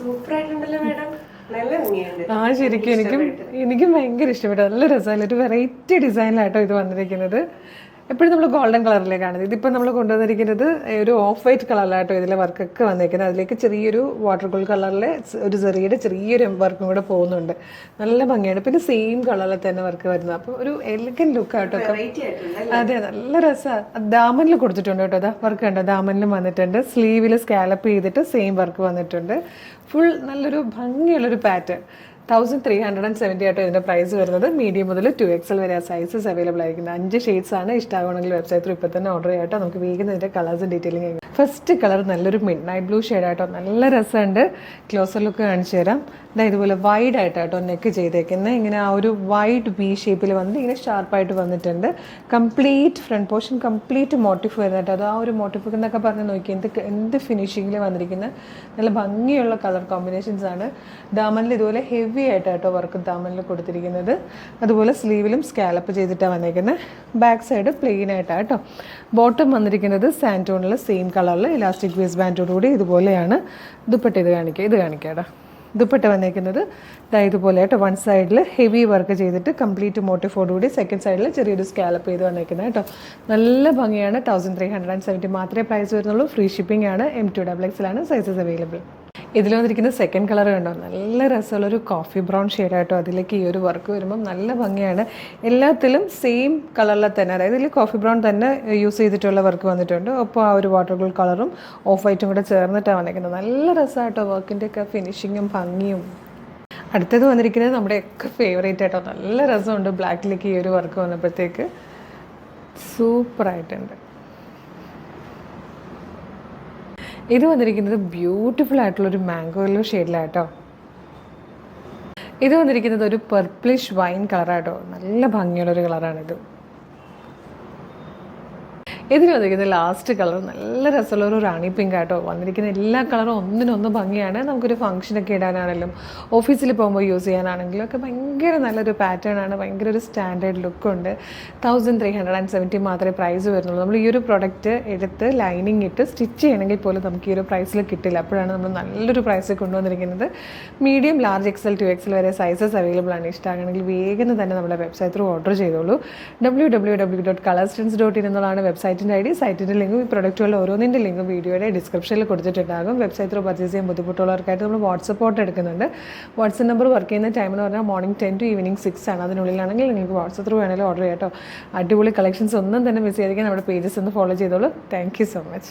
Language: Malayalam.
സൂപ്പറായിട്ടുണ്ടല്ലോ മാഡം. നല്ല ഭംഗിയുണ്ട്. ആ ശരിക്കും എനിക്കും ഭയങ്കര ഇഷ്ടപ്പെട്ടു. നല്ല രസമല്ല, ഒരു വെറൈറ്റി ഡിസൈനിലാട്ടോ ഇത് വന്നിരിക്കുന്നത്. എപ്പോഴും നമ്മൾ ഗോൾഡൻ കളറിലേക്കാണ്. ഇതിപ്പോൾ നമ്മൾ കൊണ്ടുവന്നിരിക്കുന്നത് ഒരു ഓഫ് വൈറ്റ് കളറിലാട്ടോ ഇതിലെ വർക്കൊക്കെ വന്നിരിക്കുന്നത്. അതിലേക്ക് ചെറിയൊരു വാട്ടർ ഗോൾഡ് കളറിലെ ഒരു ചെറിയൊരു വർക്കും കൂടെ പോകുന്നുണ്ട്. നല്ല ഭംഗിയാണ്. പിന്നെ സെയിം കളറിൽ തന്നെ വർക്ക് വരുന്നത്. അപ്പോൾ ഒരു എലഗൻറ്റ് ലുക്കാട്ടോ. അതെ, നല്ല രസമാണ്. ദാമനിൽ കൊടുത്തിട്ടുണ്ട് കേട്ടോ. അതാ വർക്ക് കണ്ടോ, ദാമനിലും വന്നിട്ടുണ്ട്. സ്ലീവിൽ സ്കാലപ്പ് ചെയ്തിട്ട് സെയിം വർക്ക് വന്നിട്ടുണ്ട്. ഫുൾ നല്ലൊരു ഭംഗിയുള്ളൊരു പാറ്റേൺ. 1370 ആട്ടോ ഇതിൻ്റെ പ്രൈസ് വരുന്നത്. മീഡിയം മുതൽ 2XL വരെ ആ സൈസസ് അവൈലബിൾ ആയിരിക്കുന്നത്. 5 ഷെയ്ഡ്സ് ആണ്. ഇഷ്ടമാണെങ്കിൽ വെബ്സൈറ്റിൽ ഇപ്പോൾ തന്നെ ഓർഡർ ചെയ്യാട്ടോ. നമുക്ക് വേഗം ഇതിൻ്റെ കളേഴ്സും ഡീറ്റെയിലിംഗ്. ഫസ്റ്റ് കളർ നല്ലൊരു മിഡ് നൈറ്റ് ബ്ലൂ ഷെയ്ഡായിട്ടോ. നല്ല രസമുണ്ട്. ക്ലോസർ ലുക്ക് കാണിച്ചു തരാം. ഇതുപോലെ വൈഡ് ആയിട്ടാട്ടോ നെക്ക് ചെയ്തേക്കുന്നത്. ഇങ്ങനെ ആ ഒരു വൈഡ് വി ഷേപ്പിൽ വന്നിട്ട് ഇങ്ങനെ ഷാർപ്പായിട്ട് വന്നിട്ടുണ്ട്. Complete front portion complete motif വരുന്നുണ്ട്. അത് ആ ഒരു മോട്ടിഫ് എന്നൊക്കെ പറഞ്ഞ് നോക്കി എന്ത് ഫിനിഷിങ്ങിൽ വന്നിരിക്കുന്ന നല്ല ഭംഗിയുള്ള കളർ കോമ്പിനേഷൻസ് ആണ്. ദാമനിൽ ഇതുപോലെ ഹെവി ആയിട്ടാട്ടോ വർക്ക് ദാമനിൽ കൊടുത്തിരിക്കുന്നത്. അതുപോലെ സ്ലീവിലും സ്കാലപ്പ് ചെയ്തിട്ടാണ് വന്നിരിക്കുന്നത്. ബാക്ക് സൈഡ് പ്ലെയിൻ ആയിട്ടാട്ടോ. ബോട്ടം വന്നിരിക്കുന്നത് സാൻറ്റോണിൽ സെയിം കളറിൽ ഇലാസ്റ്റിക് വേസ്റ്റ് ബാൻഡോടുകൂടി ഇതുപോലെയാണ്. ദുപ്പട്ട ഇത് കാണിക്കാടാ. ദുപ്പട്ട വന്നേക്കുന്നത് ഇതുപോലെ കേട്ടോ. വൺ സൈഡിൽ ഹെവി വർക്ക് ചെയ്തിട്ട് കംപ്ലീറ്റ് മോട്ടിഫോടുകൂടി, സെക്കൻഡ് സൈഡിൽ ചെറിയൊരു സ്കാലപ്പ് ചെയ്ത് വന്നേക്കുന്നത് കേട്ടോ. നല്ല ഭംഗിയാണ്. 1370 മാത്രമേ പ്രൈസ് വരുന്നുള്ളൂ. ഫ്രീ ഷിപ്പിംഗ് ആണ്. M2XXL ആണ് സൈസസ് അവൈലബിൾ. ഇതിൽ വന്നിരിക്കുന്ന സെക്കൻഡ് കളർ കണ്ടോ, നല്ല രസമുള്ളൊരു കോഫി ബ്രൗൺ ഷെയ്ഡായിട്ടോ. അതിലേക്ക് ഈ ഒരു വർക്ക് വരുമ്പം നല്ല ഭംഗിയാണ്. എല്ലാത്തിലും സെയിം കളറിൽ തന്നെ, അതായത് ഇതിൽ കോഫി ബ്രൗൺ തന്നെ യൂസ് ചെയ്തിട്ടുള്ള വർക്ക് വന്നിട്ടുണ്ട്. അപ്പോൾ ആ ഒരു വാട്ടർ ഗോൾഡ് കളറും ഓഫ് വൈറ്റും കൂടെ ചേർന്നിട്ടാണ് വന്നിരിക്കുന്നത്. നല്ല രസമായിട്ടോ വർക്കിൻ്റെ ഒക്കെ ഫിനിഷിങ്ങും ഭംഗിയും. അടുത്തത് വന്നിരിക്കുന്നത് നമ്മുടെയൊക്കെ ഫേവറേറ്റ് ആയിട്ടോ. നല്ല രസമുണ്ട്. ബ്ലാക്കിലേക്ക് ഈ ഒരു വർക്ക് വന്നപ്പോഴത്തേക്ക് സൂപ്പറായിട്ടുണ്ട്. ഇത് വന്നിരിക്കുന്നത് ബ്യൂട്ടിഫുൾ ആയിട്ടുള്ളൊരു മാംഗോ യെല്ലോ ഷെയ്ഡിലാട്ടോ. ഇത് വന്നിരിക്കുന്നത് ഒരു പർപ്പിളിഷ് വൈൻ കളറാട്ടോ. നല്ല ഭംഗിയുള്ളൊരു കളറാണിത്. ഇതിന് വന്നിരിക്കുന്ന ലാസ്റ്റ് കളർ നല്ല രസമുള്ള ഒരു റാണി പിങ്ക് ആട്ടോ. വന്നിരിക്കുന്ന എല്ലാ കളറും ഒന്നിനൊന്ന് ഭംഗിയാണ്. നമുക്കൊരു ഫംഗ്ഷനൊക്കെ ഇടാനാണെങ്കിലും ഓഫീസിൽ പോകുമ്പോൾ യൂസ് ചെയ്യാനാണെങ്കിലും ഒക്കെ ഭയങ്കര നല്ലൊരു പാറ്റേൺ ആണ്. ഭയങ്കര ഒരു സ്റ്റാൻഡേർഡ് ലുക്കുണ്ട്. 1370 മാത്രമേ പ്രൈസ് വരുന്നുള്ളൂ. നമ്മൾ ഈ ഒരു പ്രൊഡക്റ്റ് എടുത്ത് ലൈനിങ് ഇട്ട് സ്റ്റിച്ച് ചെയ്യണമെങ്കിൽ പോലും നമുക്ക് ഈ ഒരു പ്രൈസിൽ കിട്ടില്ല. അപ്പോഴാണ് നമ്മൾ നല്ലൊരു പ്രൈസ് കൊണ്ടുവന്നിരിക്കുന്നത്. മീഡിയം, ലാർജ്, XL, 2XL വരെ സൈസസ് അവൈലബിൾ ആണ്. ഇഷ്ടമാണെങ്കിൽ വേഗം തന്നെ നമ്മുടെ വെബ്സൈറ്റ് ത്രൂ ഓർഡർ ചെയ്തോളൂ. www.colorstance.in എന്നുള്ളതാണ് വെബ്സൈറ്റിൻ്റെ ID. സൈറ്റിൻ്റെ ലിങ്കും ഈ പ്രൊഡക്റ്റുകളുടെ ഓരോന്നിൻ്റെ ലിങ്കും വീഡിയോയുടെ ഡിസ്ക്രിപ്ഷനിൽ കൊടുത്തിട്ടുണ്ടാകും. വെബ്സൈറ്റ് ത്രൂ പർച്ചേസ് ചെയ്യാൻ ബുദ്ധിമുട്ടുള്ളവർക്കായിട്ട് നമ്മൾ വാട്സപ്പ് ഓർഡർ എടുക്കുന്നുണ്ട്. വാട്സപ്പ് നമ്പർ വർക്ക് ചെയ്യുന്ന ടൈം എന്ന് പറഞ്ഞാൽ മോർണിംഗ് 10 to ഈവനിങ് 6 ആണ്. അതിനുള്ളിലാണെങ്കിൽ നിങ്ങൾക്ക് വാട്സപ്പ് ത്രൂ വേണമെങ്കിലും ഓർഡർ ചെയ്യാം കേട്ടോ. അടിപൊളി കളക്ഷൻസ് ഒന്നും തന്നെ മിസ് ചെയ്തിരിക്കാൻ നമ്മുടെ പേജസ് ഒന്ന് ഫോളോ ചെയ്തോളൂ. Thank you so much.